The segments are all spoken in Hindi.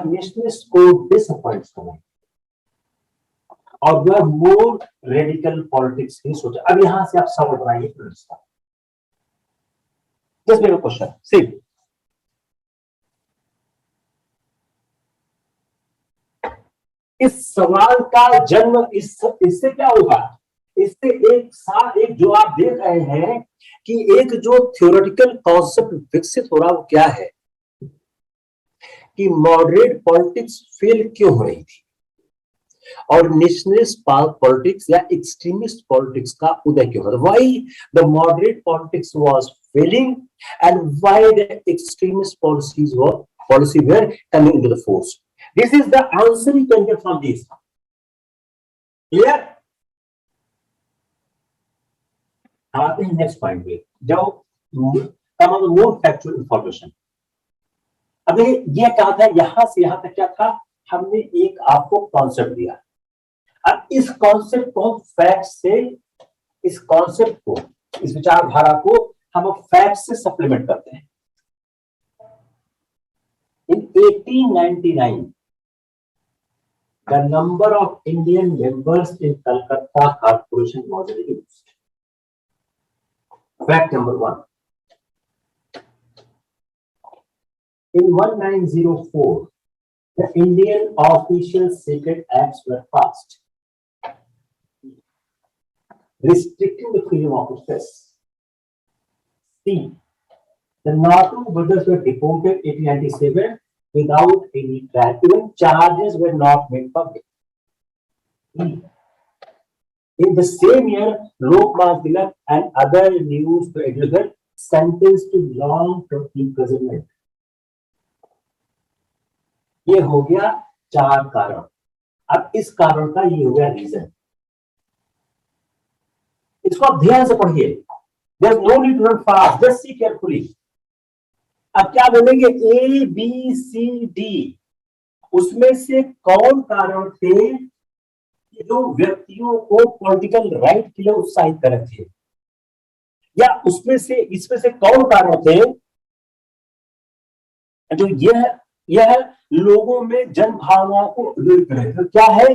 नेशनलिस्ट को डिसअपॉइंट करना और वह मोर रेडिकल पॉलिटिक्स ही सोचा। अब यहां से आप सवाल बनाइए जस्ट मेरा क्वेश्चन सी, इस सवाल का जन्म इससे क्या होगा, इससे एक जो आप देख रहे हैं कि एक जो थ्योरेटिकल कॉन्सेप्ट विकसित हो रहा है वो क्या है कि मॉडरेट पॉलिटिक्स फेल क्यों हो रही थी और नेशनलिस्ट पॉलिटिक्स या एक्सट्रीमिस्ट पॉलिटिक्स का उदय क्यों हो रहा, why the moderate politics was failing and why the extremist policy were coming into the force. This is the answer you can get from this. Clear? आते हैं नेक्स्ट पॉइंट पे, जो come on more factual information. अब ये क्या था, यहां से यहां तक क्या था, हमने एक आपको कॉन्सेप्ट दिया। अब इस कॉन्सेप्ट को फैक्ट से, इस कॉन्सेप्ट को, इस विचारधारा को हम फैक्ट से सप्लीमेंट करते हैं। In 1899, the number of Indian members in Calcutta Corporation was reduced. Fact number 1. In 1904, the Indian Official Secret Acts were passed, restricting the freedom of the press. C. The Natu brothers were deported in 1897 without any trial. Even charges were not made public. In the same year, Lokman Tilak and other news editors were sentenced to long-term imprisonment. ये हो गया 4 कारण। अब इस कारण का ये हो गया रीजन। इसको आप ध्यान से पढ़िए। There's no need to run fast. Just see carefully. अब क्या बोलेंगे, ए बी सी डी, उसमें से कौन कारण थे जो व्यक्तियों को पॉलिटिकल राइट के लिए उत्साहित कर रहे थे, या उसमें से इसमें से कौन कारण थे जो यह लोगों में जन भावनाओं को उदय कर रहे थे। क्या है,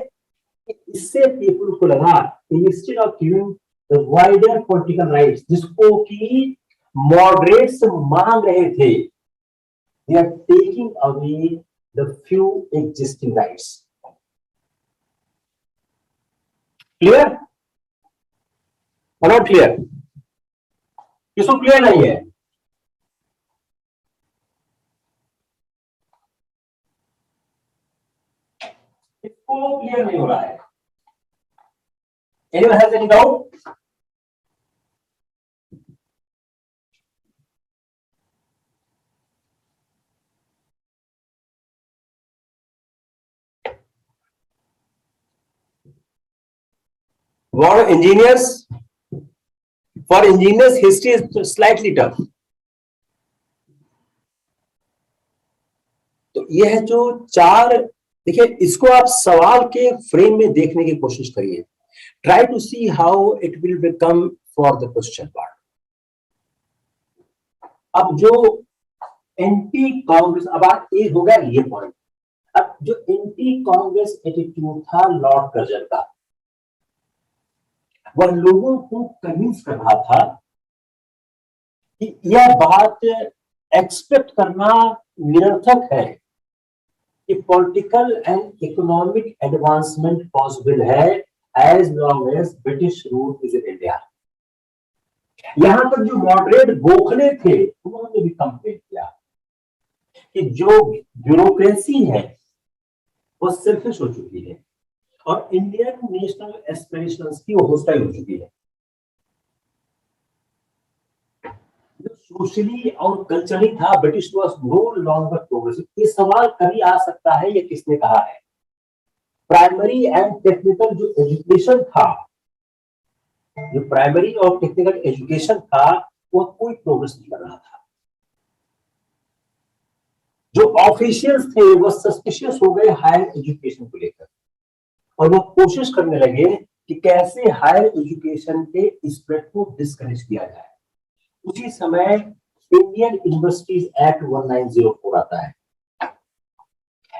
इससे पीपल को लगा instead of giving the wider political rights, जिसको कि मॉडरेट्स मांग रहे थे, they are taking away the few existing rights. Clear or not clear? किसको क्लियर नहीं है? इसको क्लियर नहीं हो रहा है? Anyone has any doubt? For engineers, history is slightly tough. तो ये है जो 4, देखिए इसको आप सवाल के फ्रेम में देखने की कोशिश करिए। Try to see how it will become for the question part. अब जो एंटी कांग्रेस, अब ये हो गया ये पॉइंट। अब जो एंटी कांग्रेस एटीट्यूड था लॉर्ड कर्जन का, वह लोगों को कन्विंस कर रहा था कि यह बात एक्सपेक्ट करना निरर्थक है कि political and economic advancement possible है as long as British rule is in India. यहां तक जो मॉडरेट गोखले थे उन्होंने भी कंप्लेन किया कि जो ब्यूरोक्रेसी है वो सेल्फिश हो चुकी है और इंडियन नेशनल एस्पिरेशंस की वो होस्टाइल हो चुकी है। जो सोशली और कल्चरली था, British was no longer progressive. ये सवाल कभी आ सकता है, ये किसने कहा है? प्राइमरी एंड टेक्निकल जो एजुकेशन था, जो प्राइमरी और टेक्निकल एजुकेशन था, वो कोई प्रोग्रेस नहीं कर रहा था। जो ऑफिशियल्स थे वो सस्पिशियस हो गए हायर एजुकेशन को लेकर और वो कोशिश करने लगे कि कैसे हायर एजुकेशन के स्प्रेड को डिस्करेज किया जाए। उसी समय इंडियन यूनिवर्सिटीज एक्ट 1904 आता है।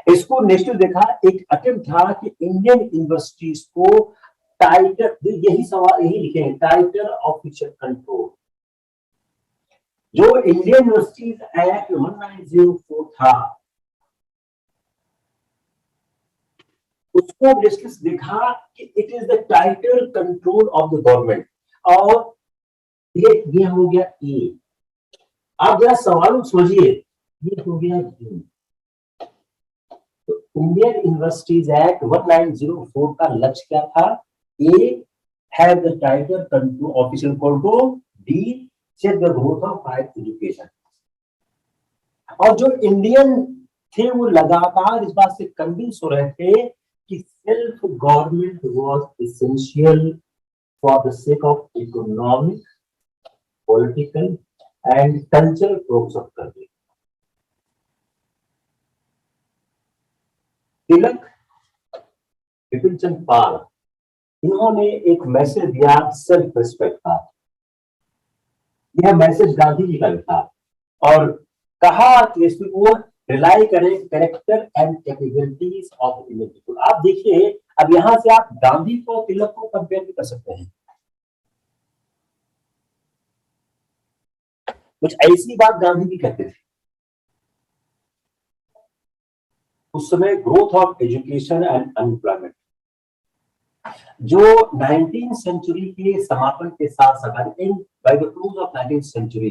इसको नेक्स्ट देखा, एक अटेम्प्ट था कि इंडियन यूनिवर्सिटीज को टाइटर, यही सवाल यही लिखे हैं, टाइटर ऑफिशियल कंट्रोल। जो इंडियन यूनिवर्सिटीज एक्ट 1904 था, उसको लिस्टिस देखा कि it is the tighter control of the government. और ये हो गया ए। आप जरा सवाल समझिए, ये हो गया बी। तो इंडियन यूनिवर्सिटीज एक्ट 1904 का लक्ष्य क्या था? A, have the tighter control official control, D, check the growth of higher education. और जो इंडियन थे वो लगातार इस बात से कन्विंस हो रहे थे कि self government was essential for the sake of economic, political and cultural progress of country. Tilak, Bipin Chandra Pal, इन्होंने एक मैसेज दिया सेल्फ रिस्पेक्ट का। यह मैसेज गांधी जी का था और कहा कि इसमें वो रिलाई करें character and capabilities of Indian people. आप देखिए, अब यहां से आप गांधी को तिलक को कंपेयर भी कर सकते हैं। कुछ ऐसी बात गांधी भी कहते थे। उस समय growth of education and unemployment, जो 19th सेंचुरी के समापन के साथ साथ by the close of 19th century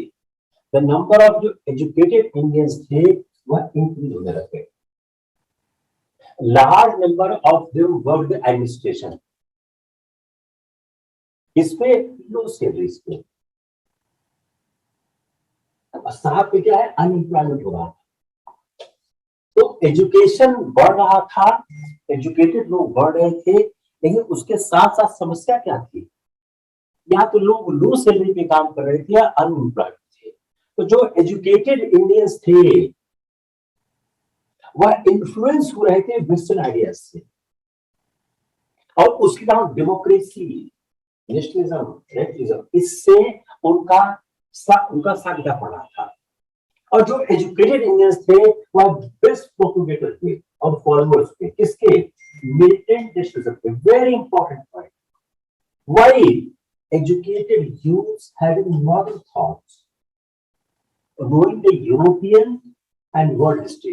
the number of जो एजुकेटेड इंडियंस थे वह इंक्रीज होने लगे। Large number of them work the administration, इस पे लो सैलरीज पे, साथ पे क्या है, अनएम्प्लॉयमेंट हो रहा था। तो एजुकेशन बढ़ रहा था, एजुकेटेड लोग बढ़ रहे थे, लेकिन उसके साथ साथ समस्या क्या थी? या तो लोग लो सैलरी पे काम कर रहे थे या अनएम्प्लॉयड थे। तो जो एजुकेटेड इंडियंस थे वह इन्फ्लुएंस हो रहे थे वेस्टर्न आइडियाज से, और उसके नाम डेमोक्रेसी, नेशनलिज्म, नेशनलिज्म, इससे उनका साझा पड़ रहा था। और जो एजुकेटेड इंडियंस थे वह बेस्ट प्रोपेगेटर थे और फॉलोअर्स थे किसके? मिलिटेंट नेशनलिज्म के। Very important point. Why educated youths having modern thoughts, knowing the European and world history,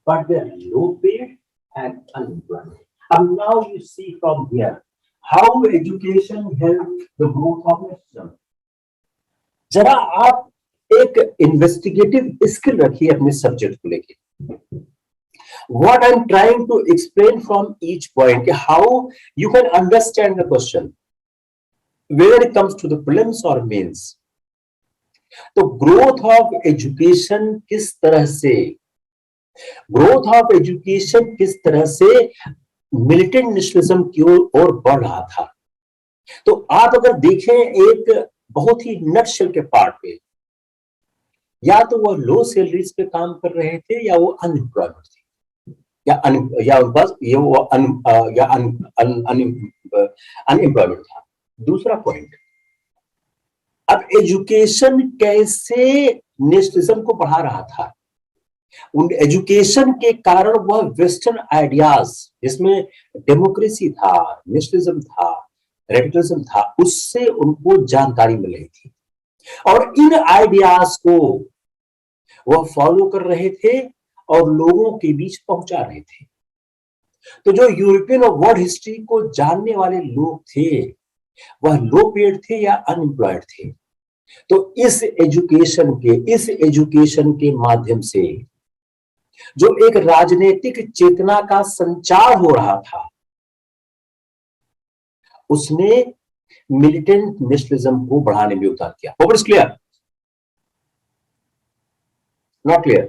but they are low paid and unemployed. And now you see from here how education helped the growth of nation. जरा आप एक इन्वेस्टिगेटिव स्किल रखिए अपने सब्जेक्ट को लेके। What I'm trying to explain from each point, how you can understand the question whether it comes to the prelims or mains. तो ग्रोथ ऑफ एजुकेशन किस तरह से, ग्रोथ ऑफ एजुकेशन किस तरह से मिलिटेंट नेशनलिज्म की ओर बढ़ रहा था। तो आप अगर देखें एक बहुत ही नटशेल के पार्ट पे, या तो वो लो सैलरीज पे काम कर रहे थे या वो अनएम्प्लॉयमेंट थे, या उनके पास ये वो अनएम्प्लॉयमेंट था। दूसरा पॉइंट, अब एजुकेशन कैसे नेशनलिज्म को बढ़ा रहा था? उन एजुकेशन के कारण वह वेस्टर्न आइडियाज जिसमें डेमोक्रेसी था, नेशनलिज्म था, रेडिकलिज्म था, उससे उनको जानकारी मिल रही थी और इन आइडियाज को वह फॉलो कर रहे थे और लोगों के बीच पहुंचा रहे थे। तो जो यूरोपियन और वर्ल्ड हिस्ट्री को जानने वाले लोग थे वह लो पेड थे या अनएम्प्लॉयड थे। तो इस एजुकेशन के माध्यम से जो एक राजनीतिक चेतना का संचार हो रहा था उसने मिलिटेंट नेशनलिज्म को बढ़ाने में योगदान किया। Hope it's clear? Not clear?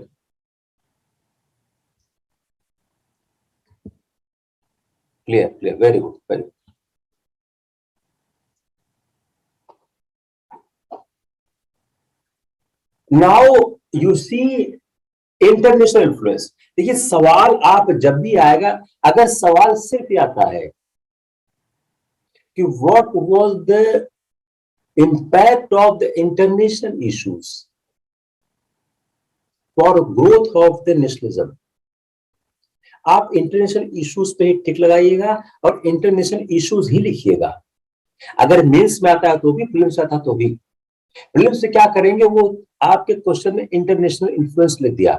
Clear, clear, very good, very good. Now you see international influence. देखिए सवाल आप जब भी आएगा, अगर सवाल सिर्फ आता है कि what was the impact of the international issues for growth of the nationalism, आप इंटरनेशनल इश्यूज पे टिक लगाइएगा और इंटरनेशनल इश्यूज ही लिखिएगा। अगर मेंस में आता है तो भी, प्रीलिम्स में आता है तो भी। प्रीलिम्स से क्या करेंगे, वो आपके क्वेश्चन में इंटरनेशनल इन्फ्लुएंस लिख दिया,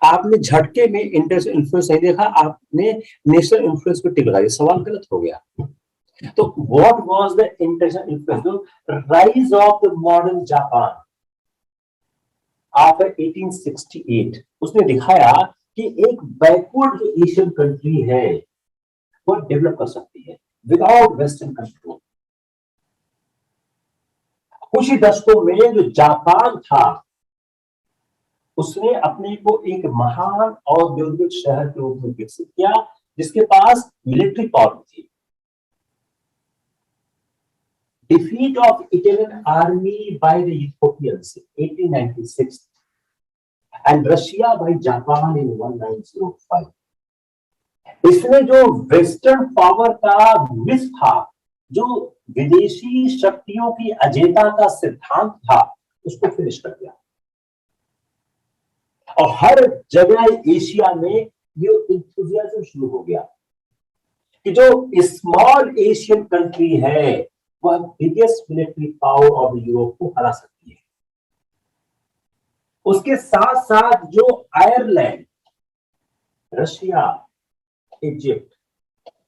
आपने झटके में इंटरनेशनल इन्फ्लुएंस नहीं देखा, आपने नेशनल इन्फ्लुएंस पे टिक लगाई, सवाल गलत हो गया। तो what was the international influence? Rise of the modern Japan after 1868। उसने दिखाया कि एक बैकवर्ड जो एशियन कंट्री है वो डेवलप कर सकती है विदाउट वेस्टर्न कंट्रोल। कुछ ही दशकों में जो जापान था उसने अपने को एक महान औद्योगिक शहर के रूप में विकसित किया जिसके पास मिलिट्री पावर थी। Defeat of Italian army by the Europeans 1896 and Russia by Japan in 1905। इसमें जो वेस्टर्न पावर का मिस था, जो विदेशी शक्तियों की अजेयता का सिद्धांत था, उसको फिनिश कर दिया। और हर जगह एशिया में ये इंथुजियाज्म शुरू हो गया कि जो स्मॉल एशियन कंट्री है वह biggest military power of Europe को हरा सकती है। उसके साथ साथ जो Ireland, Russia, Egypt,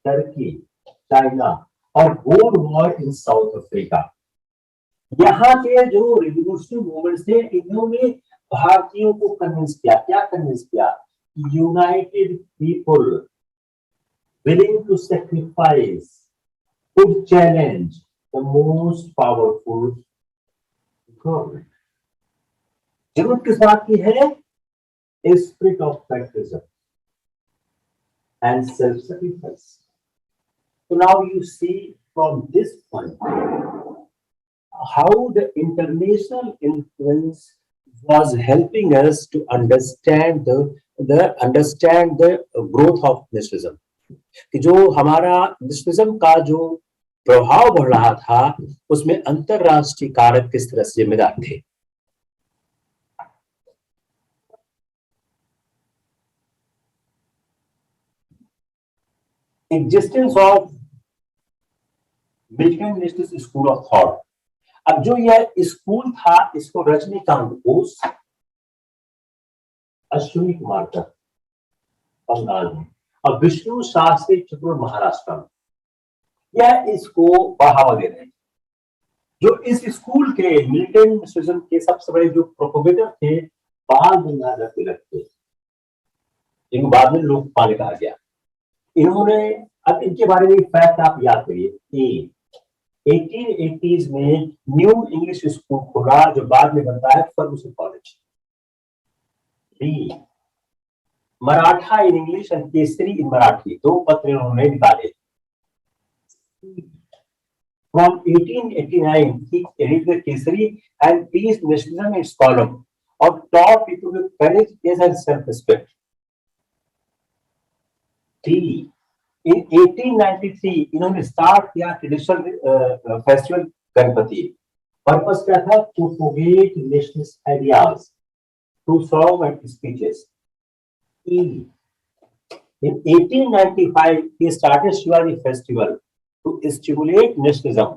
Turkey, China और world war in South Africa, यहां के जो रिवोल्यूशनरी मूवमेंट्स थे, इन्होंने भारतीयों को कन्विंस किया। क्या कन्विंस किया? United people willing to sacrifice could challenge the most powerful government। जरूरत किस बात की है? Spirit of patriotism and self-sacrifice। So now you see from this point how the international influence was helping us to understand the growth of nationalism। कि जो हमारा नेशनलिज्म का जो प्रभाव बढ़ रहा था उसमें अंतरराष्ट्रीय कारक किस तरह से जिम्मेदार थे। Existence of militant nationalist school of thought. अब जो यह स्कूल था इसको रजनीकांत बोस, अश्विनी कुमार का बंगाल में और विष्णु शास्त्री चित्तूर महाराष्ट्र में, यह इसको बढ़ावा दे रहे हैं। जो इस स्कूल के मिलिटेंट नेशनलिज्म के सबसे बड़े जो प्रोपोगेटर थे बाल गंगाधर तिलक थे, इनको बाद में लोकपाल कहा गया। इन्होंने, अब इनके बारे में फैक्ट आप याद करिए कि 1880s में न्यू इंग्लिश स्कूल खोला जो बाद में बनता है Fergusson college. Maratha in English and Kesari in Marathi, दो पत्र उन्होंने निकाले। From 1889 he edited Kesari and preached nationalism in its column or taught people with courage and self-respect। In 1893 इन्होंने स्टार्ट किया ट्रेडिशनल फेस्टिवल गणपति। पर्पस क्या था? To propagate nationalist ideas through song and speeches. In 1895 he started Shivaji festival to stimulate nationalism।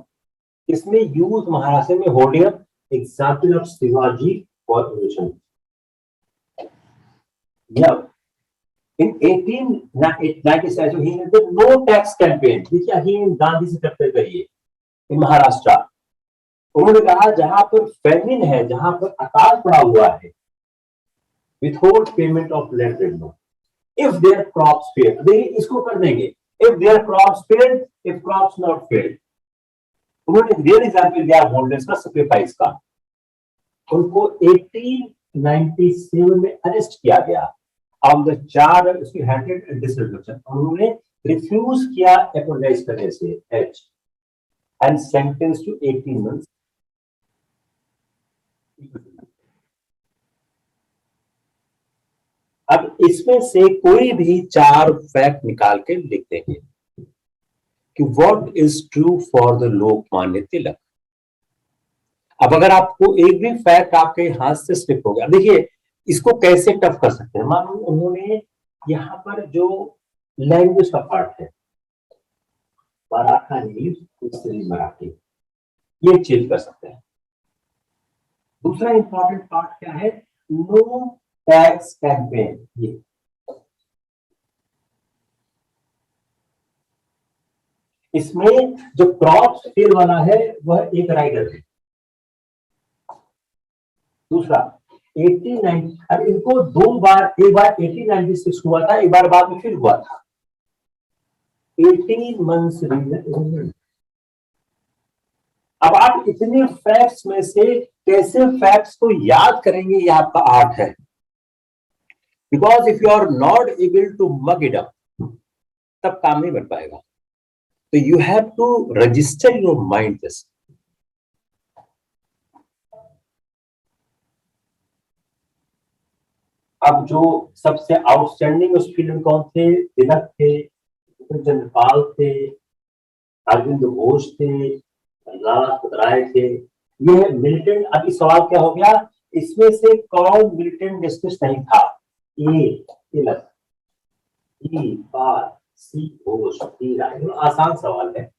इसमें यूथ महाराष्ट्र में holding example of Shivaji for education. In 1897 he did no tax campaign, देखिए ही गांधी से करते करिए इन महाराष्ट्र। उन्होंने कहा जहां पर फैमिन है, जहां पर अकाल पड़ा हुआ है, withhold payment of land revenue if their crops fail. देखिए इसको कर देंगे if their crops fail, if crops not fail. उन्होंने रियल एग्जाम्पल दिया होल्डर्स का सैक्रिफाइस का। उनको 1897 में अरेस्ट किया गया ऑन द चार्ज उसकी हैंडेड एंड डिसरिजर्वेशन। उन्होंने रिफ्यूज किया अपोलोजाइज करने से एच एंड सेंटेंस टू 18 मंथ्स। अब इसमें से कोई भी 4 फैक्ट निकाल के लिख देंगे कि what is true for the Lokmanya Tilak. अब अगर आपको एक भी फैक्ट आपके हाथ से स्लिप हो गया, देखिए इसको कैसे टफ कर सकते हैं। मान लो उन्होंने यहाँ पर जो लैंग्वेज का पार्ट है, मराठी, दूसरी मराठी, ये चेंज कर सकते हैं। दूसरा इंपॉर्टेंट पार्ट क्या है, नो टैक्स कैंपेन। ये इसमें जो क्रॉप फेल वाला है वह एक राइडर है। दूसरा 1890, अब इनको दो बार, एक बार 1896 हुआ था, एक बार बाद में फिर हुआ था। 18 मंथ्स रीजन। अब आप इतने फैक्ट्स में से कैसे फैक्ट्स को याद करेंगे, ये आपका आर्ट है। Because if you are not able to mug it up, तब काम नहीं बन पाएगा। तो you have to register your mind this. अब जो सबसे आउटस्टैंडिंग उस फील्ड में कौन थे, तिलक थे, चंद्रपाल थे, अरविंद घोष थे, लाला राय थे, ये मिलिटेंट। अभी सवाल क्या हो गया, इसमें से कौन मिलिटेंट नेशनलिस्ट नहीं था? ए तिलक, बी पाल, सी घोष, डी राय। आसान सवाल है।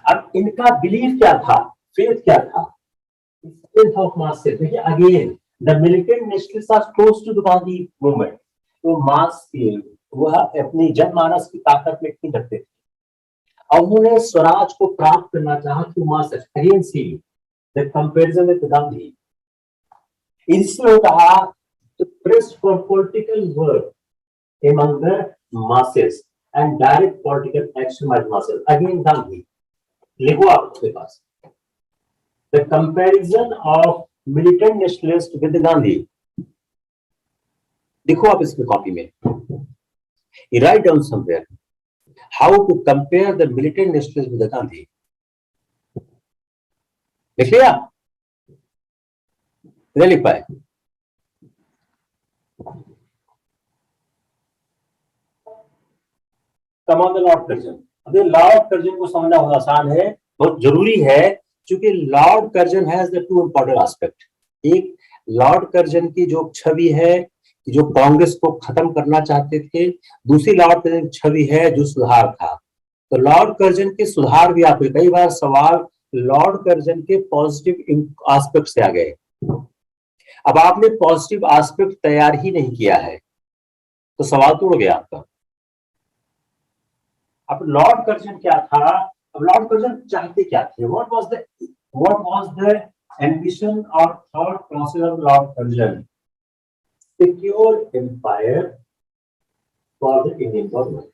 अब इनका बिलीफ क्या था, फेथ क्या था? स्ट्रेंथ ऑफ मास से। देखिए again, the militant nationalist are close to the Gandhi movement. तो मास के वह अपनी जनमानस की ताकत में यकीन रखते थे। और उन्होंने स्वराज को प्राप्त करना चाहा through mass. Again see the comparison with Gandhi. इसलिए कहा to press for political work among the masses and direct political action by the masses. Again Gandhi. लिखो आप उसके पास, the comparison of militant nationalist with Gandhi. देखो आप इसमें कॉपी में, you write down somewhere how to compare the militant nationalist with the Gandhi. लिख लिया? नहीं लिख पाए? कमाल द लॉ ऑफ कर्जन। अब लॉ ऑफ कर्जन को समझना बहुत आसान है, बहुत जरूरी है, क्योंकि Lord Curzon has the two important aspect. एक, लॉर्ड कर्जन की जो छवि है, जो कांग्रेस को खत्म करना चाहते थे। दूसरी लॉर्ड कर्जन की छवि है जो सुधार था। तो लॉर्ड कर्जन के सुधार भी आपके कई बार सवाल लॉर्ड कर्जन के पॉजिटिव एस्पेक्ट से आ गए। अब आपने पॉजिटिव एस्पेक्ट तैयार ही नहीं किया है तो सवाल तो उड़ गया आपका। अब लॉर्ड कर्जन क्या था? अब लॉर्ड कर्जन चाहते क्या थे? व्हाट वाज द एम्बिशन और thought process of Lord Curzon? Secure empire for the Indian government.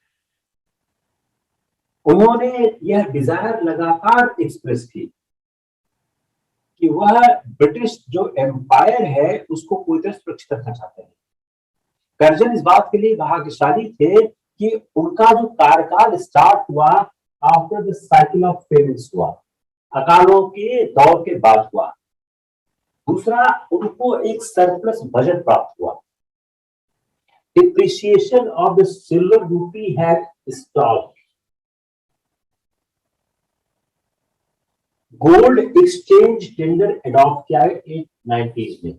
उन्होंने यह डिजायर लगातार एक्सप्रेस की कि वह ब्रिटिश जो एम्पायर है उसको पूरी तरह सुरक्षित रखना चाहते हैं। कर्जन इस बात के लिए भाग्यशाली थे कि उनका जो कार्यकाल स्टार्ट हुआ after the cycle of famines हुआ, अकालों के दौर के बाद हुआ। दूसरा, उनको एक सरप्लस बजट प्राप्त हुआ। डिप्रिसिएशन ऑफ द सिल्वर रूपी had stopped. Gold exchange tender adopt किया है 890s में।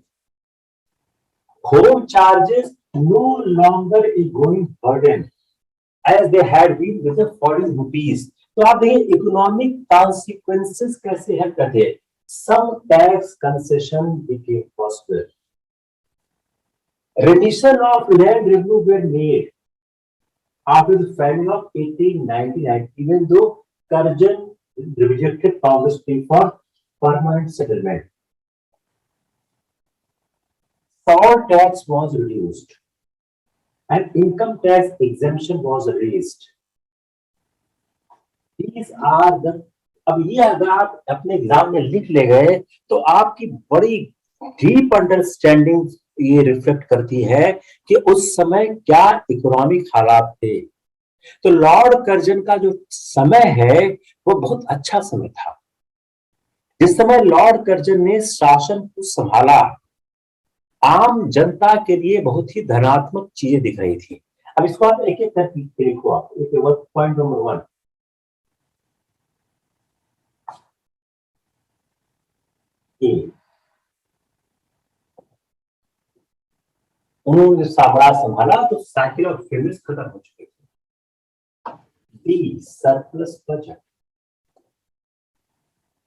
Home charges no longer a growing burden as they had been with the foreign rupees. तो आप देखिए इकोनॉमिक कॉन्सिक्वेंसेस कैसे है करते हैं। Some tax concession became possible. Remission of land revenue were made after the famine of 1899, even though Karjan rejected Congress plea for permanent settlement. Salt tax was reduced and income tax exemption was raised. These are the, अब ये अगर आप अपने एग्जाम में लिख ले गए तो आपकी बड़ी डीप अंडरस्टैंडिंग ये रिफ्लेक्ट करती है कि उस समय क्या इकोनॉमिक हालात थे। तो लॉर्ड कर्जन का जो समय है वो बहुत अच्छा समय था। जिस समय लॉर्ड कर्जन ने शासन को संभाला, आम जनता के लिए बहुत ही धनात्मक चीजें दिख रही थी। अब इसको आप एक एक करके लिखो। आप पॉइंट नंबर 1, उन्होंने जब साम्राज्य संभाला तो साइकिल ऑफ फेमस खत्म हो चुके थे। B, surplus budget.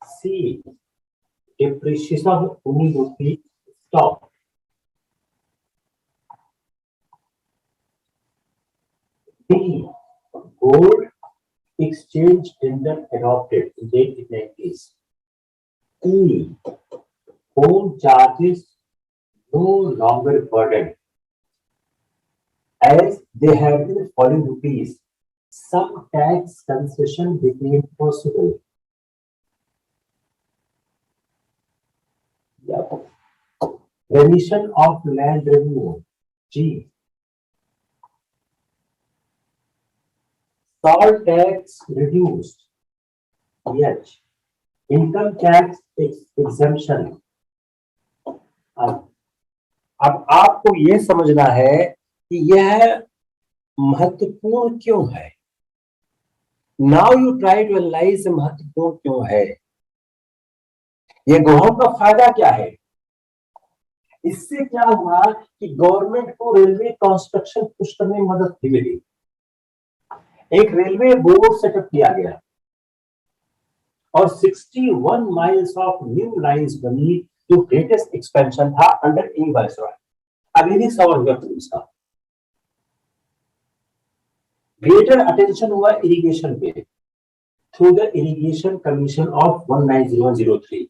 C, depreciation of Uni rupee stop. D, gold exchange tender adopted in the 1990s. E, home charges no longer burden as they have been falling rupees. Some tax concession became possible. Remission of land revenue. G. Salt tax reduced. H. Income tax exemption. अब आपको यह समझना है कि यह महत्वपूर्ण क्यों है। Now you try to analyse महत्वपूर्ण क्यों है, यह गवर्नमेंट का फायदा क्या है। इससे क्या हुआ कि गवर्नमेंट को रेलवे कंस्ट्रक्शन पुश करने में मदद मिली। एक रेलवे बोर्ड सेटअप किया गया और 61 माइल्स ऑफ न्यू लाइंस बनी, जो ग्रेटेस्ट एक्सपेंशन था अंडर ए वायसरॉय। अब ये भी सवाल हुआ इसका। ग्रेटर अटेंशन हुआ इरिगेशन पे through the irrigation commission of 190103।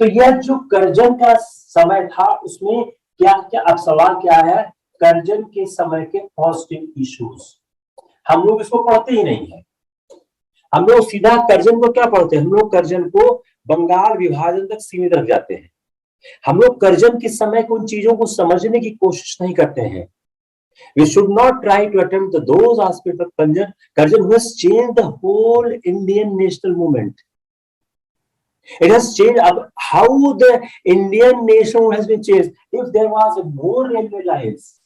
तो यह जो कर्जन का समय था उसमें क्या क्या, अब सवाल क्या है, कर्जन के समय के पॉजिटिव इश्यूज। हम लोग इसको पढ़ते ही नहीं है, हम लोग सीधा कर्जन को क्या पढ़ते हैं, हम लोग कर्जन को बंगाल विभाजन तक सीमित रख जाते हैं। हम लोग कर्जन के समय को, उन चीजों को समझने की कोशिश नहीं करते हैं। We should not try to attempt those aspects of Karjan who has changed the whole Indian national movement. It has changed how the Indian nation has been changed. If there was more railway lines,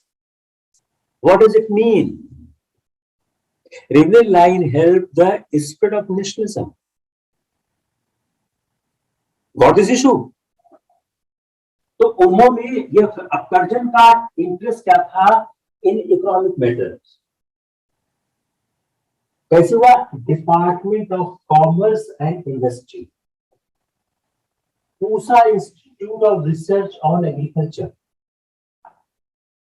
what does it mean? Railway line helped the spread of nationalism. What is issue? तो उन्होंने ये कर्जन का इंटरेस्ट क्या था इन इकोनॉमिक मैटर्स। कैसे हुआ, department of commerce and industry, Pusa institute of research on agriculture,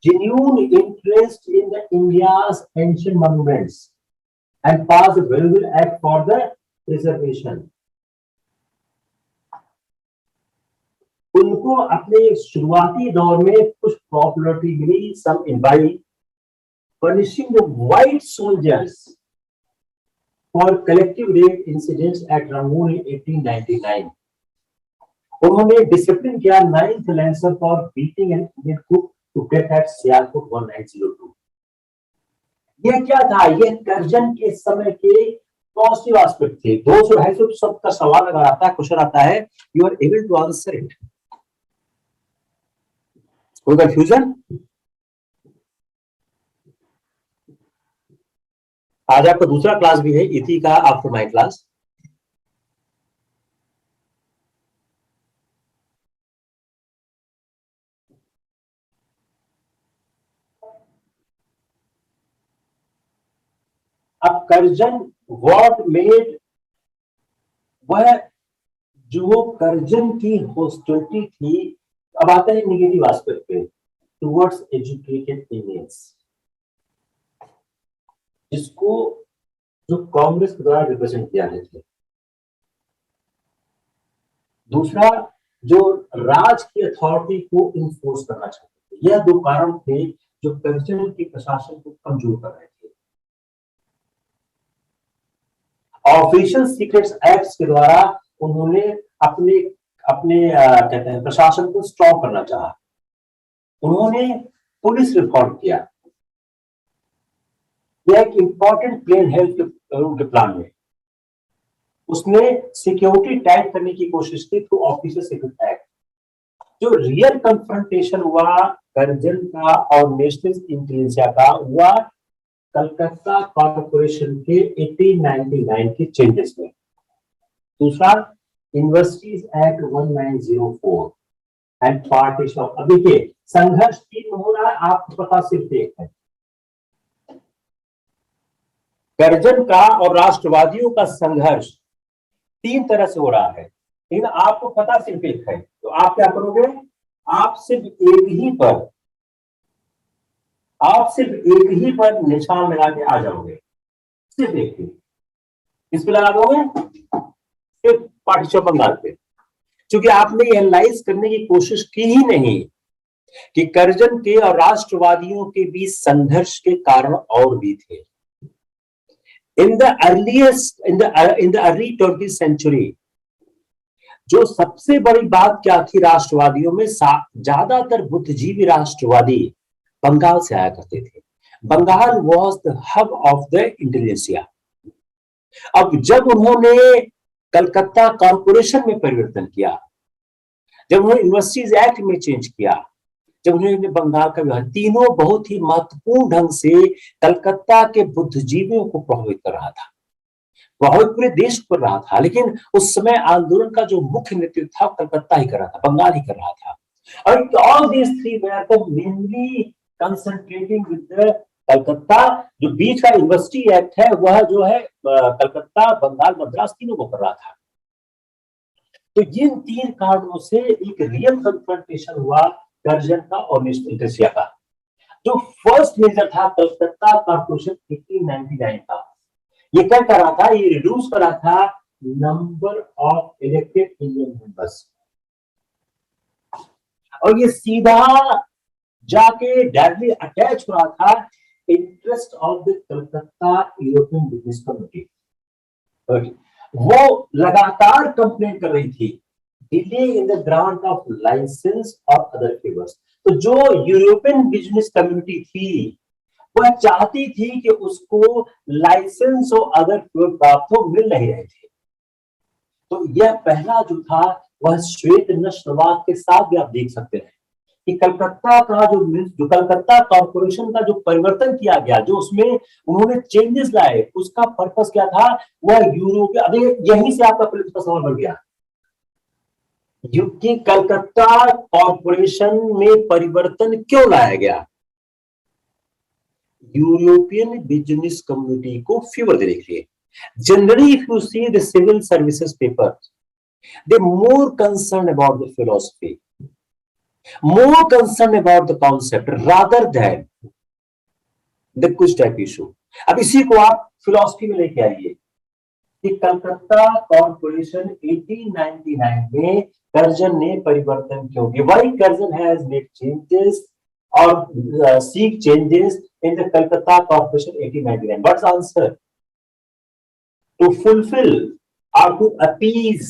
genuine interest in the India's ancient monuments and passed a valuable act for the preservation. उनको अपने शुरुआती दौर में कुछ पॉपुलरिटी मिली, some by punishing the white soldiers for collective rape incidents at Rangoon in 1899. उन्होंने डिसिप्लिन किया 9th Lancer for beating an Indian cook to death at Sialkot 1902. यह क्या था, यह कर्जन के समय के पॉजिटिव एस्पेक्ट थे। 200-250 सबका सवाल अगर आता है, क्वेश्चन आता है, you are able to answer it. कोई कंफ्यूजन? आज आपका दूसरा क्लास भी है इति का आफ्टर माय क्लास। अब कर्जन व्हाट मेड, वह जो कर्जन की हॉस्टिलिटी थी, अब आता है नेगेटिव एस्पेक्ट पे, टुवर्ड्स एजुकेटेड इंडियंस, जिसको जो कांग्रेस के द्वारा रिप्रेजेंट किया गया था। दूसरा, जो राज की अथॉरिटी को इन्फोर्स करना चाहते थे। यह दो कारण थे जो कर्जन के प्रशासन को कमजोर कर रहे थे। ऑफिशियल सीक्रेट्स एक्ट्स के द्वारा उन्होंने अपने कहते हैं प्रशासन को स्ट्रॉन्ग करना चाहा। उन्होंने पुलिस रिफॉर्म किया, यह एक इंपॉर्टेंट प्लान है उनके प्लान में। उसने सिक्योरिटी टाइट करने की कोशिश की थ्रू ऑफिशियल सीक्रेट एक्ट। जो रियल कंफ्रंटेशन हुआ कर्जन का और नेशनल इंटेलिजेंस का हुआ कलकत्ता कॉर्पोरेशन के 1899 के चेंजेस में। दूसरा, यूनिवर्सिटीज एक्ट 1904 एंड पार्टीशन। अब देखिए संघर्ष तीन हो रहा है, आपको पता सिर्फ एक है। कर्जन का और राष्ट्रवादियों का संघर्ष तीन तरह से हो रहा है, लेकिन आपको पता सिर्फ एक है। तो आप क्या करोगे, आप सिर्फ एक ही पर निशान लगा के आ जाओगे, सिर्फ एक ही। किस पे लगा दोगे, सिर्फ पार्टीशन बंगाल पे। क्योंकि आपने एनालाइज करने की कोशिश की ही नहीं कि कर्जन के और राष्ट्रवादियों के बीच संघर्ष के कारण और भी थे। In the early 20th century जो सबसे बड़ी बात क्या थी राष्ट्रवादियों में, ज्यादातर बुद्धिजीवी राष्ट्रवादी बंगाल से आया करते थे। Bengal was the hub of the intelligentsia. अब जब उन्होंने कलकत्ता कॉरपोरेशन में परिवर्तन किया, जब उन्होंने यूनिवर्सिटीज एक्ट में चेंज किया, जब उन्होंने बंगाल का विभाजन, तीनों बहुत ही महत्वपूर्ण ढंग से कलकत्ता के बुद्धिजीवियों को प्रभावित कर रहा था, प्रभावित पूरे देश पर रहा था। लेकिन उस समय आंदोलन का जो मुख्य नेतृत्व था कलकत्ता ही कर रहा था, बंगाल ही कर रहा था। और all these three were mainly concentrating with the Calcutta. जो बीच का यूनिवर्सिटी एक्ट है वह जो है कलकत्ता, बंगाल, मद्रास तीनों को कर रहा था। तो इन तीन कारणों से एक रियल कन्फ्रंटेशन हुआ कर्जन का और इंटेलिजेंसिया का। जो फर्स्ट मेजर था कलकत्ता कॉर्पोरेशन 1899 का, ये क्या कर रहा था, ये रिड्यूस कर रहा था number of elected Indian members, और ये सीधा जाके डायरेक्टली अटैच हो रहा था interest of the Calcutta European business community. वो लगातार कंप्लेंट कर रही थी delay in the grant of licence और अदर फेवर्स। तो जो यूरोपियन बिजनेस कम्युनिटी थी वह चाहती थी कि उसको लाइसेंस और अदर फेवर प्राप्त हो, मिल नहीं रहे थे। तो यह पहला जो था वह श्वेत नस्लवाद के साथ भी आप देख सकते हैं कि कलकत्ता का जो कलकत्ता कॉर्पोरेशन का जो परिवर्तन किया गया, जो उसमें उन्होंने चेंजेस लाए, उसका पर्पस क्या था, वह यूरोप। अभी यहीं से आपका पॉलिटिकल सवाल बढ़ गया कि कलकत्ता कॉर्पोरेशन में परिवर्तन क्यों लाया गया, यूरोपियन बिजनेस कम्युनिटी को फेवर देने के लिए। Generally if you see the civil services paper, they more concern about the philosophy, more concerned about the concept rather than the कुछ टाइप इशू। अब इसी को आप फिलोसफी में लेके आइए कि कलकत्ता कॉर्पोरेशन 1899 में कर्जन ने परिवर्तन क्यों किया, why Curzon has made changes or seek changes in the Calcutta Corporation 1899? What's the answer? To fulfill or to appease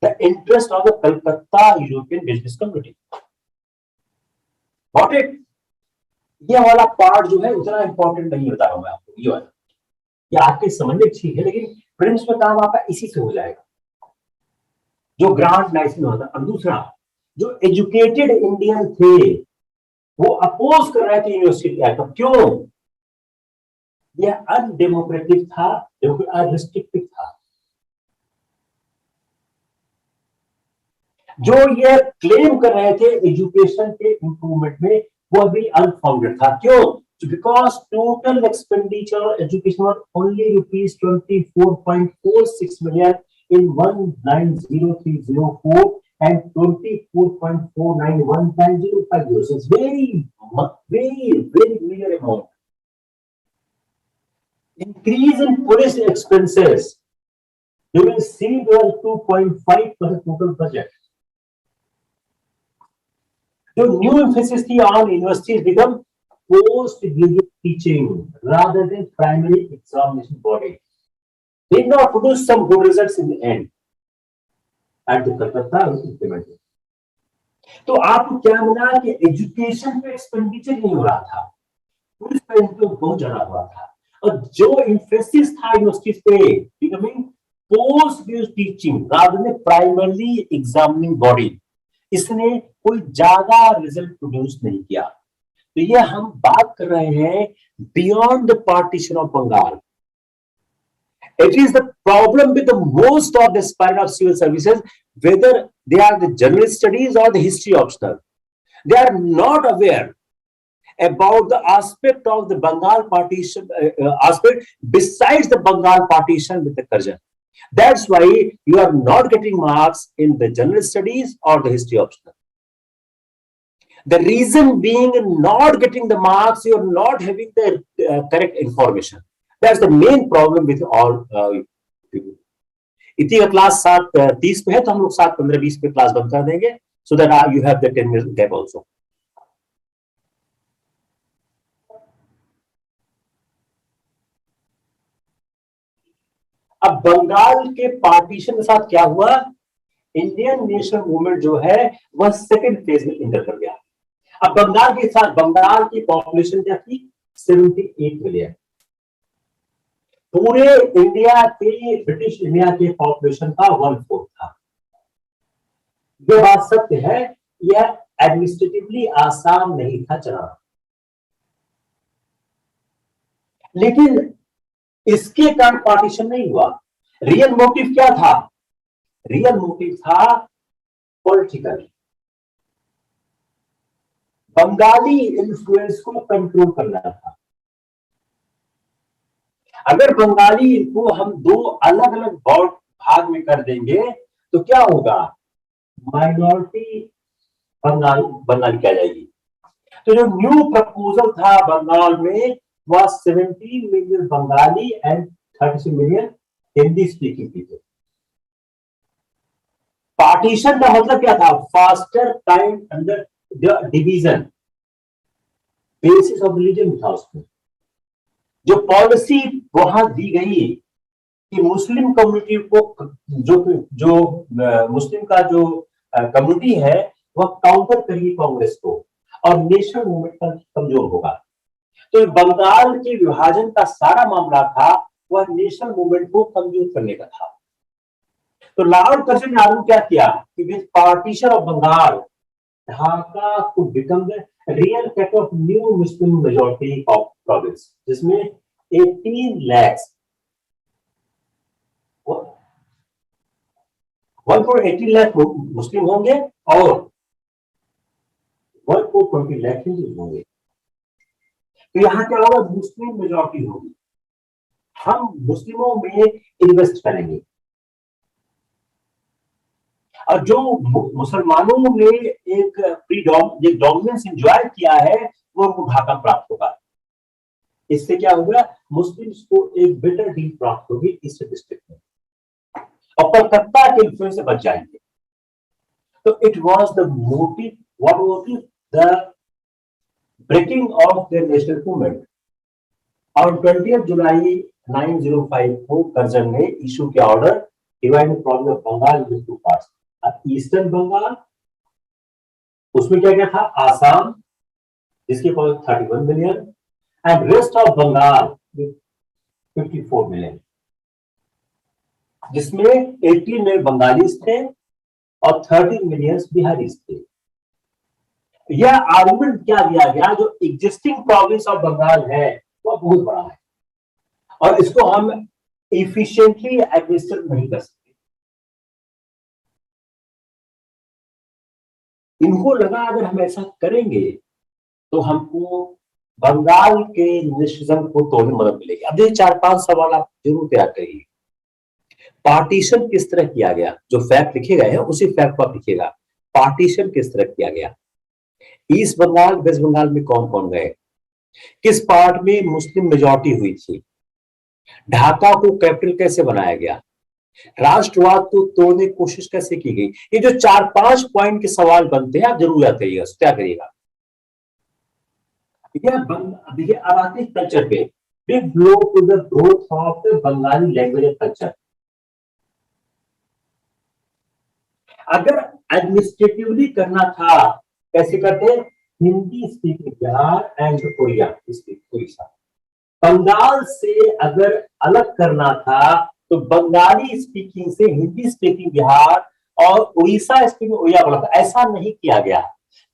the interest of the Calcutta European business community. Got it? ये वाला पार्ट जो है उतना इंपॉर्टेंट नहीं बता रहा हूं मैं आपको, ये वाला, ये आपके समझने की चीज है, लेकिन प्रिंस में काम आपका इसी से हो जाएगा, जो ग्रांट लाइसेंस होता। और दूसरा, जो एजुकेटेड इंडियन थे वो अपोज कर रहे थे यूनिवर्सिटी एक्ट। क्यों? यह अनडेमोक्रेटिक था, अनरिस्ट्रिक्टिव था। जो ये क्लेम कर रहे थे एजुकेशन के इंप्रूवमेंट में, वो भी अनफाउंडेड था। क्यों? Because total expenditure education was only ₹24.46 million in 190304 and 24.49105. So it's very meager amount. Increase in police expenses, you will see there 2.5% total budget. जो न्यू एम्फेसिस थी on universities become post graduate teaching rather than primary examination body, did not produce some good results in the end at the Calcutta implementation. तो आपको क्या मिला कि एजुकेशन पे एक्सपेंडिचर नहीं हो रहा था, पुलिस पे बहुत ज्यादा हुआ था, और जो एम्फेसिस था यूनिवर्सिटीज पे becoming post graduate teaching rather than primarily examining body, इसने कोई ज्यादा रिजल्ट प्रोड्यूस नहीं किया। तो ये हम बात कर रहे हैं beyond the partition of Bengal. It is the problem with the most of the aspirant of civil services, whether they are the general studies or the history optional. They are not aware about the aspect of the Bengal partition, aspect besides the Bengal partition with the Karjan. That's why you are not getting marks in the general studies or the history optional. The reason being not getting the marks, you are not having the correct information. That's the main problem with all people. इतनी का क्लास 7:30 पे है, तो हम लोग 7:15-20 पे क्लास बंद कर देंगे, so that you have the 10 minutes gap also. अब बंगाल के पार्टीशन के साथ क्या हुआ, इंडियन नेशनल मूवमेंट जो है वह सेकेंड फेज में इंटर कर गया। अब बंगाल के साथ बंगाल की पॉपुलेशन क्या थी, 78 मिलियन। पूरे इंडिया के, ब्रिटिश इंडिया के पॉपुलेशन का 1/4 था। यह बात सत्य है, यह एडमिनिस्ट्रेटिवली आसान नहीं था चलाना, लेकिन इसके कारण पार्टीशन नहीं हुआ। रियल मोटिव क्या था, रियल मोटिव था पॉलिटिकल, बंगाली इन्फ्लुएंस को कंट्रोल करना था। अगर बंगाली को हम दो अलग अलग भाग में कर देंगे तो क्या होगा, माइनॉरिटी बंगाली क्या जाएगी। तो जो न्यू प्रपोजल था बंगाल में वह 17 million Bengali and 36 million Hindi speaking people. Partition का मतलब क्या था, faster time under division, basis of religion था उसमें। जो पॉलिसी वहां दी गई कि मुस्लिम कम्युनिटी को, जो मुस्लिम का जो कम्युनिटी है वह काउंटर करेगी कांग्रेस को और नेशनल मूवमेंट कमजोर होगा। तो बंगाल के विभाजन का सारा मामला था वह नेशनल मूवमेंट को कमजोर करने का था। तो लॉर्ड कर्जन ने आर्ग्यू क्या किया कि with partition of Bengal, Dhaka को become the real capital of new Muslim majority of province, जिसमें 18 लाख 1.18 लाख मुस्लिम होंगे और 1.20 लाख हिंदू होंगे। तो यहां क्या होगा, मुस्लिम मेजॉरिटी होगी, हम मुस्लिमों में इन्वेस्ट करेंगे और जो मुसलमानों ने एक डोमिनेंस एंजॉय किया है वो उनको ढाका प्राप्त होगा। इससे क्या होगा, मुस्लिम्स को एक बेटर डील प्राप्त होगी ईस्ट डिस्ट्रिक्ट में और कलकत्ता के इन्फ्लुएंस से बच जाएंगे। तो it was the motive, what was the breaking of the national movement. और 20 जुलाई 905 को कर्जन ने इशू किया order divide problem of Bengal in two parts. Eastern Bengal, उसमें क्या क्या था, आसाम जिसके पास 31 million and rest of Bengal 54 million, जिसमें 18 में बंगालीज थे और 13 मिलियन बिहारीज थे। यह आर्गुमेंट क्या दिया गया, जो एग्जिस्टिंग प्रोविंस ऑफ बंगाल है वह बहुत बड़ा है और इसको हम इफिशिएंटली एडमिनिस्ट्रेट नहीं कर सकते। इनको लगा अगर हम ऐसा करेंगे तो हमको बंगाल के नेशनलिज्म को तोड़ने में मदद मिलेगी। अब ये 4-5 सवाल आप जरूर तैयार करिए। पार्टीशन किस तरह किया गया, जो फैक्ट लिखे गए हैं उसी फैक्ट को आप लिखिएगा। पार्टीशन किस तरह किया गया, ईस्ट बंगाल वेस्ट बंगाल में कौन कौन गए, किस पार्ट में मुस्लिम मेजॉरिटी हुई थी, ढाका को कैपिटल कैसे बनाया गया, राष्ट्रवाद को तोड़ने की कोशिश कैसे की गई। ये जो 4-5 पॉइंट के सवाल बनते हैं आप जरूर याद करिएगा, क्या करिएगा। देखिए अब आते हैं कल्चर पे, big blow to the growth of the Bengali language and culture. अगर एडमिनिस्ट्रेटिवली करना था कैसे करते, हिंदी स्पीकिंग बिहार एंड ओडिया उड़ीसा। बंगाल से अगर अलग करना था तो बंगाली स्पीकिंग से हिंदी स्पीकिंग बिहार और उड़ीसा स्पीकिंग ओडिया बोला था। ऐसा नहीं किया गया,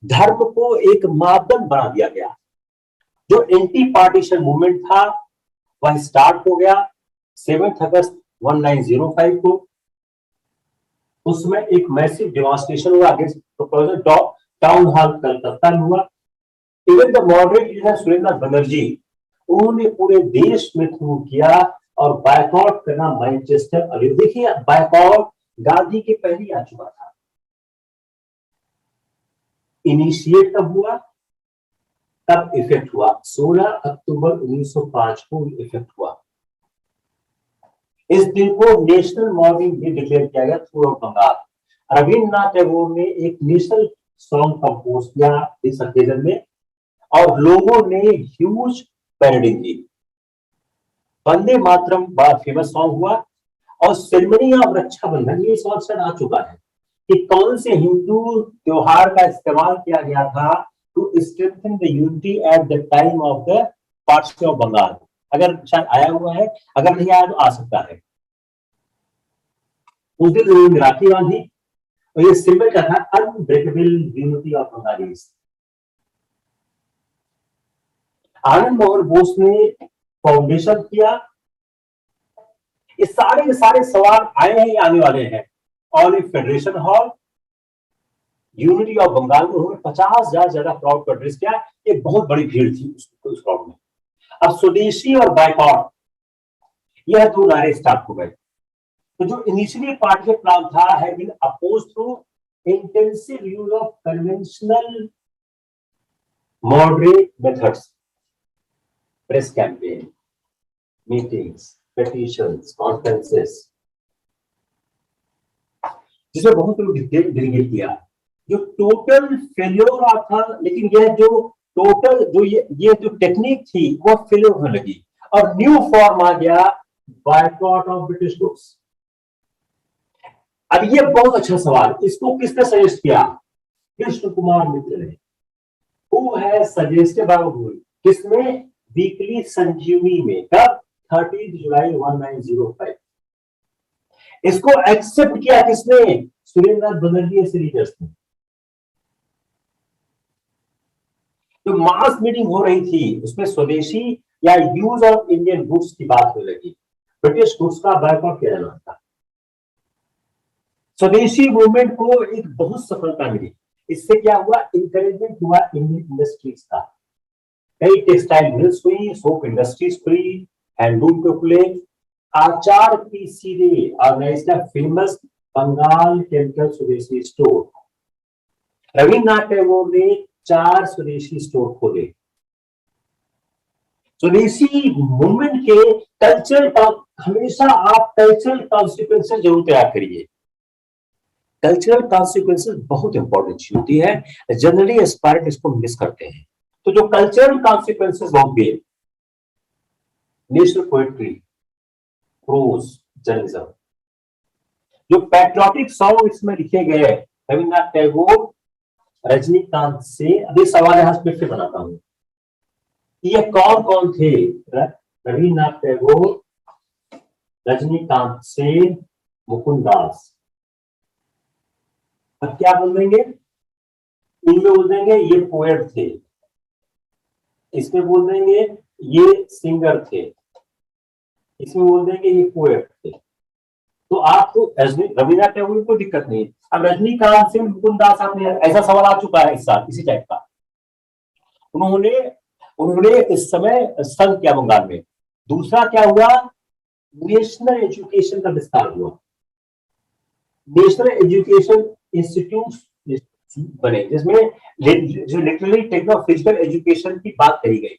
धर्म को एक मापदंड बना दिया गया। जो एंटी पार्टीशन मूवमेंट था वह स्टार्ट हो गया 7 अगस्त 1905 को। उसमें एक मैसिव डेमोन्स्ट्रेशन हुआ against proposal town hall Calcutta में हुआ। Even the moderate leader Surendra Banerjee, उन्होंने पूरे देश में थ्रू किया और बायकॉट करना मैनचेस्टर। अभी देखिए बायकॉट गांधी के पहले ही आ चुका था। इनिशिएट कब हुआ, तब इफेक्ट हुआ 16 अक्टूबर 1905 को इफेक्ट हुआ। इस दिन को नेशनल मॉर्निंग डे डिक्लेयर किया गया थ्रू आउट बंगाल। रविन्द्रनाथ टैगोर ने एक नेशनल सॉन्ग कंपोज किया इस ओकेजन में और लोगों ने ह्यूज पैरोडी की। वंदे मातरम बड़ा फेमस सॉन्ग हुआ और सेरेमनी ऑफ रक्षाबंधन, ये सॉन्ग शायद आ चुका है कि कौन से हिंदू त्योहार का इस्तेमाल किया गया था to strengthen the unity at the time of the partition of Bengal. अगर शायद आया हुआ है, अगर नहीं आया तो आ सकता है। उस दिन राखी बांधी और ये सिंबल क्या था, unbreakable unity of Bengalis. Anand Mohan Bose ने फाउंडेशन किया। ये सारे के सारे सवाल आए हैं या आने वाले हैं। और federation hall unity of Bengal में उन्होंने 50,000 से ज्यादा क्राउड को एड्रेस किया। ये बहुत बड़ी भीड़ थी उस क्राउड में। अब स्वदेशी और बायकॉट, यह दो नारे स्टार्ट हो गए। तो जो इनिशियली पार्टी प्लान था had been oppose through intensive use of conventional moderate methods, press campaign, meetings, petitions, conferences, जिसमें बहुत लोग डेलीगेट किया। जो टोटल फेल्योर रहा था, लेकिन यह जो टोटल जो ये जो टेक्निक थी वो फेल्योर होने लगी और न्यू फॉर्म आ गया, बायकॉट ऑफ ब्रिटिश गुड्स। अब ये बहुत अच्छा सवाल, इसको किसने सजेस्ट किया? कृष्ण कुमार मित्र ने। हु हैज सजेस्टेड बाय किसमें? वीकली संजीवनी में। कब? 30 जुलाई 1905। इसको एक्सेप्ट किया किसने? सुरेंद्र बनर्जी ऐसे लीडर्स ने। जो मास मीटिंग हो रही थी उसमें स्वदेशी या यूज ऑफ इंडियन गुड्स की बात होने लगी। ब्रिटिश गुड्स का बायकॉट किया जाना था। स्वदेशी मूवमेंट को एक बहुत सफलता मिली। इससे क्या हुआ? इंकरेजमेंट हुआ इंडियन इंडस्ट्रीज का। कई टेक्सटाइल मिल्स हुई, सोप इंडस्ट्रीज खुली, हैंडलूम के खुले। आचार की सीधे ऑर्गेनाइज्ड फेमस बंगाल केमिकल स्वदेशी स्टोर। रविन्द्रनाथ टैगोर ने 4 स्वदेशी स्टोर खोले। स्वदेशी मूवमेंट के कल्चरल, हमेशा आप कल्चरल कॉन्सिक्वेंसेस जरूर तैयार करिए। कल्चरल कॉन्सिक्वेंसेस बहुत इंपॉर्टेंट चीज होती है, जनरली एस्पायरेंट इसको मिस करते हैं। तो जो कल्चरल कॉन्सिक्वेंसेस होंगे, नेशनल पोएट्री, प्रोज, जर्नलिज्म, जो पैट्रियोटिक सॉन्ग इसमें लिखे गए रविन्द्रनाथ टैगोर, रजनीकांत से। अभी सवाल यहां फिर से बनाता हूं, ये कौन कौन थे? रविन्द्रनाथ टैगोर, रजनीकांत सेन, मुकुंद दास। अब क्या बोल देंगे? इनमें बोल देंगे ये पोएट थे, इसमें बोल देंगे ये सिंगर थे, इसमें बोल देंगे ये पोएट थे। तो आपको रविन्द्रनाथ टैगोर को दिक्कत नहीं है। अब रजनीकांत सिंह, मुकुंद दास, आपने ऐसा सवाल आ चुका है इस साल इसी टाइप का। उन्होंने इस समय संघ किया बंगाल में। दूसरा क्या हुआ? नेशनल एजुकेशन का विस्तार हुआ। नेशनल एजुकेशन इंस्टीट्यूट बने जिसमें जो लिटरली टेक्नो फिजिकल एजुकेशन की बात कही गई।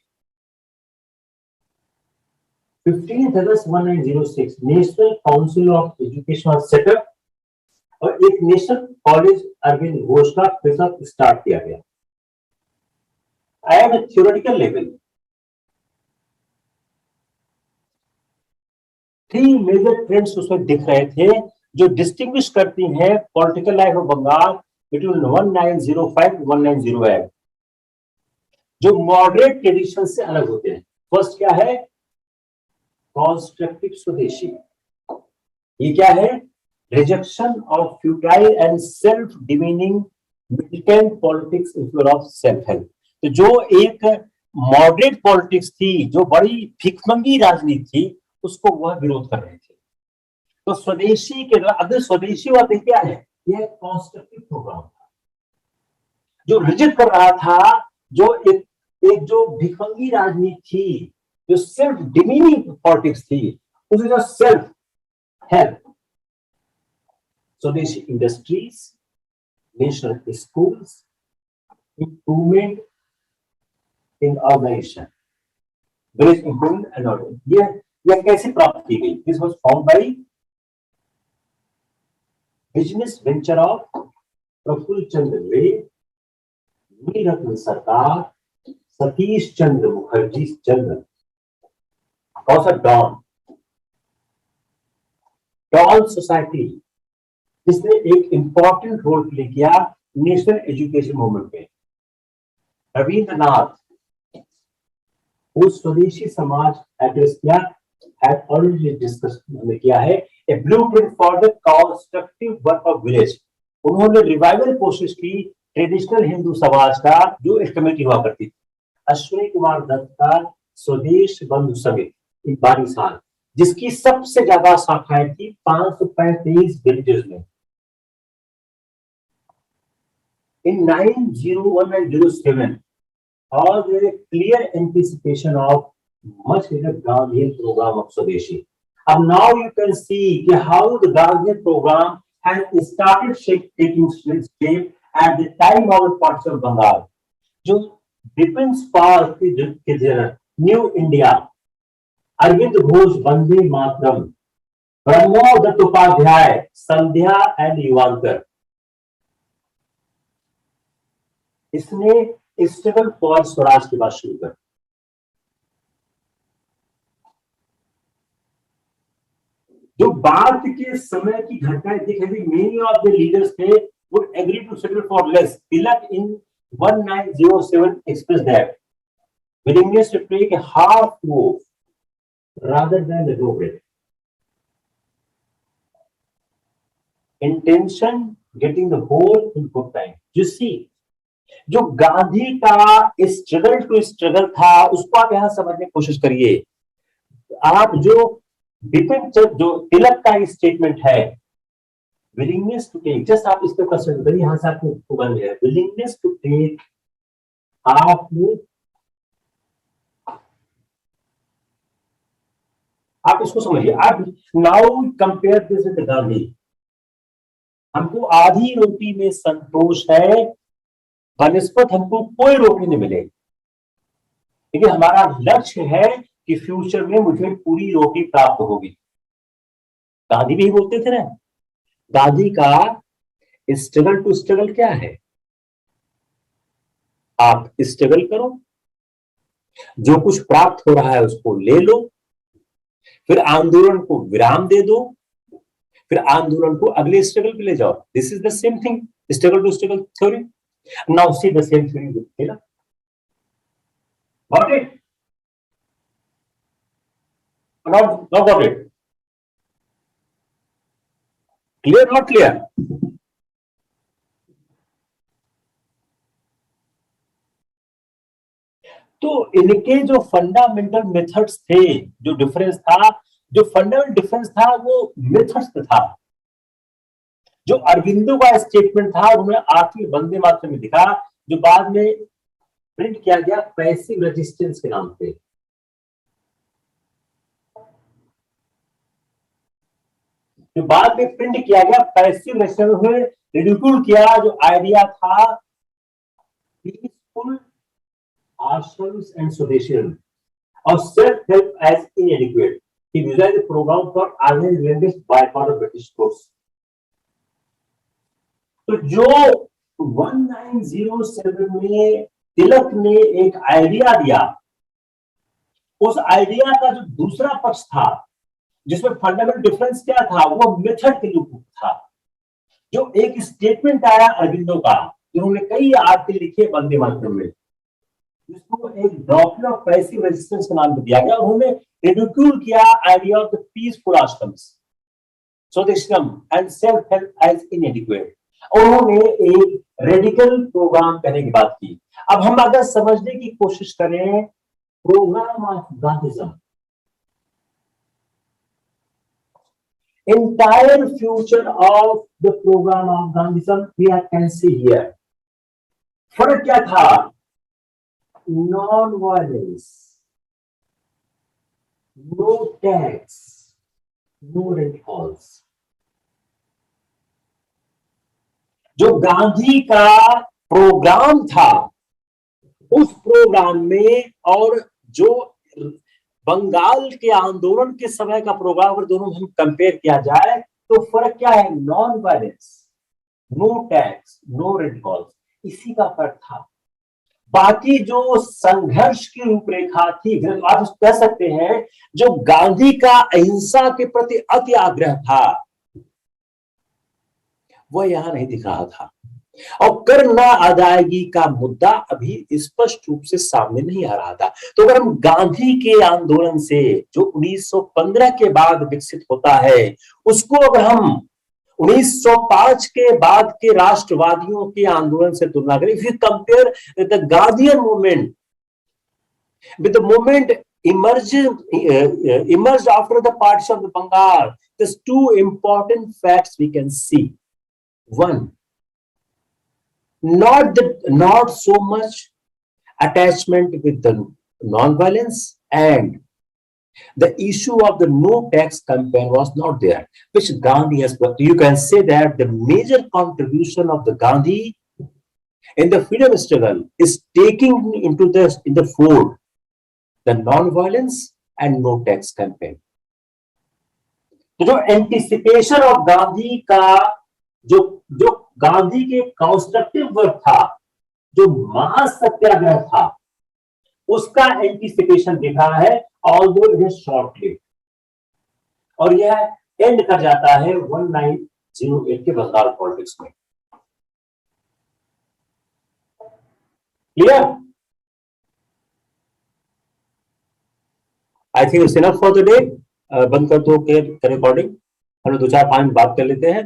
15 अगस्त 1906 national council of education setup और एक नेशनल कॉलेज अरविंद घोष का प्रेसअप स्टार्ट किया गया। At theoretical level 3 major trends उसमें दिख रहे थे जो डिस्टिंग्विश करती हैं political life of Bengal between 1905 to 1908, जो मॉडरेट ट्रेडिशन से अलग होते हैं। फर्स्ट क्या है? कॉन्स्ट्रक्टिव स्वदेशी। ये क्या है? Rejection of futile and self demeaning militant politics in favour of self help. तो जो एक मॉडरेट पॉलिटिक्स थी, जो बड़ी भिखमंगी राजनीति थी, उसको वह विरोध कर रहे थे। तो स्वदेशी के अगर स्वदेशी वाद क्या है? यह कॉन्स्ट्रक्टिव प्रोग्राम था जो रिजेक्ट कर रहा था, जो एक जो भिखमंगी राजनीति थी, जो सेल्फ डिमीनिंग पॉलिटिक्स थी, उसे जो self help, swadeshi industries, national schools, improvement in organisation, village improvement and organisation, यह कैसे प्राप्त की गई? This was found by business venture of Prafulla Chandra Ray, Nilratan सरकार, सतीश चंद्र मुखर्जी चंद्र, कौन सा डॉन सोसाइटी, जिसने एक इंपॉर्टेंट रोल प्ले किया नेशनल एजुकेशन मूवमेंट में। रविंद्रनाथ, वो स्वदेशी समाज एड्रेस किया, हैड ऑलरेडी डिस्कस हमने किया है, a blueprint for the constructive work of village. उन्होंने रिवाइवल कोशिश की ट्रेडिशनल हिंदू समाज का, जो एक कमेटी हुआ करती थी। अश्विनी कुमार दत्त का स्वदेश बंधु समिति 12 साल, जिसकी सबसे ज्यादा शाखाएं थी 535 विलेजेस में। In 901 and 07, all there a clear anticipation of much later Gandhian program of Swadeshi. And now you can see how the Gandhian program has started taking shape at the time of the partition of Bengal. जो डिफेंस पावर के general, new India, Aurobindo Ghosh Vande Mataram, Brahmo Datta Upadhyay, Sandhya and Yuvantar, इसने स्ट्रगल फॉर स्वराज की बात शुरू कर। जो बाद के समय की घटनाएं दिख रही, मेनी ऑफ द लीडर्स थे वो agree to settle for less. Tilak in 1907 expressed that willingness to take a half move rather than the go break. Intention getting the whole in good time. You see, जो गांधी का स्ट्रगल टू स्ट्रगल था, उसको आप यहां समझने की कोशिश करिए। आप जो बिपिन जो तिलक का स्टेटमेंट है, विलिंगनेस टू टेक, जस्ट आप इस पे कंसंट्रेट करिए, यहां से आपको बन गया विलिंगनेस टू टेक, आप इसको समझिए। आप now compare this with Gandhi. हमको आधी रोटी में संतोष है, बनस्पत हमको कोई रोटी नहीं मिले, लेकिन हमारा लक्ष्य है कि फ्यूचर में मुझे पूरी रोटी प्राप्त होगी। गांधी भी बोलते थे ना, गांधी का स्ट्रगल टू स्ट्रगल क्या है? आप स्ट्रगल करो, जो कुछ प्राप्त हो रहा है उसको ले लो, फिर आंदोलन को विराम दे दो, फिर आंदोलन को अगले स्ट्रगल पे ले जाओ। This is the same thing, struggle to struggle theory. Now see the same thing with Tilak. Got it? Not got it? Clear, not clear? तो इनके जो फंडामेंटल मेथड्स थे, जो डिफरेंस था, जो फंडामेंटल डिफरेंस था वो मेथड्स पे था। जो अरविंदो का स्टेटमेंट था उन्होंने आखिरी वंदे मातरम में लिखा, जो बाद में प्रिंट किया गया पैसिव रेजिस्टेंस के नाम पे। जो बाद में प्रिंट किया गया पैसिव रेजिस्टेंस में रिड्यूल किया जो आइडिया था पीसफुल आश्रम्स एंड सोल्यूशन और self help as inadequate. He designed the programme for organised language by part of British course. तो जो 1907 में तिलक ने एक आइडिया दिया, उस आइडिया का जो दूसरा पक्ष था, जिसमें फंडामेंटल डिफरेंस क्या था, वो मेथड के रूप था। जो एक स्टेटमेंट आया अरविंदो का, जिन्होंने कई आर्टिकल लिखे वंदे मातरम में, जिसको एक डॉक्ट्रिन ऑफ पैसिव रेजिस्टेंस का नाम दिया गया। उन्होंने रिड्यूल किया idea of the peaceful ashrams, solution and self help as inadequate. उन्होंने एक रेडिकल प्रोग्राम करने की बात की। अब हम अगर समझने की कोशिश करें programme of Gandhism, entire future of the program of Gandhism we can see here. फर्क क्या था? Non violence, no tax, no rent halls. जो गांधी का प्रोग्राम था, उस प्रोग्राम में और जो बंगाल के आंदोलन के समय का प्रोग्राम, अगर दोनों हम कंपेयर किया जाए तो फर्क क्या है? Non violence, no tax, no rent calls, इसी का फर्क था। बाकी जो संघर्ष की रूपरेखा थी, आप कह सकते हैं जो गांधी का अहिंसा के प्रति अति आग्रह था, वह यहां नहीं दिख रहा था। और कर न अदायगी का मुद्दा अभी स्पष्ट रूप से सामने नहीं आ रहा था। तो अगर हम गांधी के आंदोलन से, जो 1915 के बाद विकसित होता है, उसको अगर हम 1905 के बाद के राष्ट्रवादियों के आंदोलन से तुलना करें, if you compare the Gandhian movement with the movement emerged after the partition of the Bengal, there's two important facts we can see. One, not so much attachment with the non-violence, and the issue of the no tax campaign was not there, which Gandhi has. You can say that the major contribution of the Gandhi in the freedom struggle is taking into in the fold the non-violence and no tax campaign. तो जो एंटिसिपेशन ऑफ गांधी का, जो जो गांधी के कंस्ट्रक्टिव वर्क था, जो महासत्याग्रह था, उसका एंटिसिपेशन दिखा है, although it is short lived, और यह एंड कर जाता है 1908 के बंगाल पॉलिटिक्स में। Clear? I think it's enough for the day. बंद कर दो रिकॉर्डिंग, हम 2-4-5 बात कर लेते हैं।